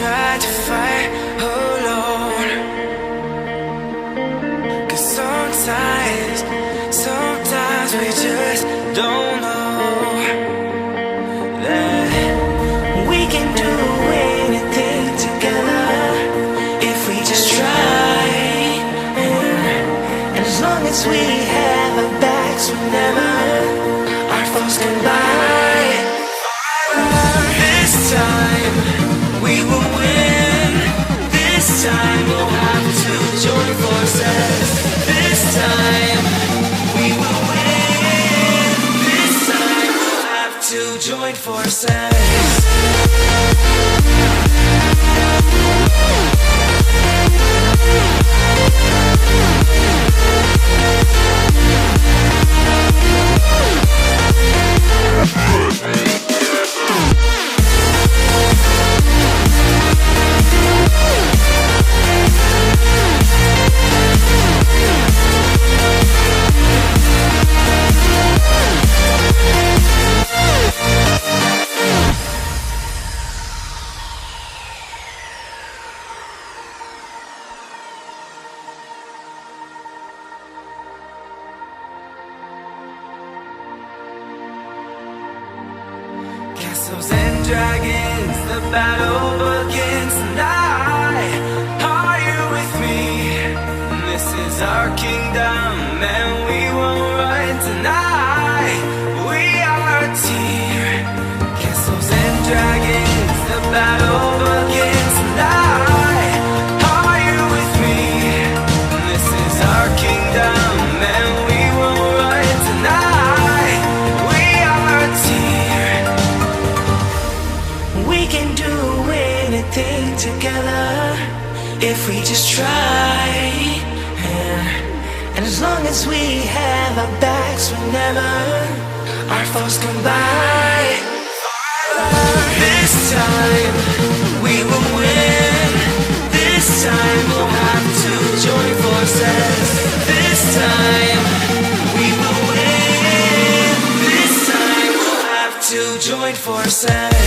try to fight alone. 'Cause sometimes we just don't know that we can do anything together if we just try. And as long as we have our backs whenever our foes collide, this time we will win. This time we'll have to join forces. This time we will win. This time we'll have to join forces. Castles and dragons, the battle begins tonight. Are you with me? This is our kingdom and we won't run tonight. We are a team. Castles and dragons, the battle begins tonight. Are you with me? This is our kingdom and we won't run tonight. We are a team. We can do anything together if we just try. And as long as we have our backs whenever our foes come by, this time we will win. This time we'll have to join forces. This time we will win. This time we'll have to join forces.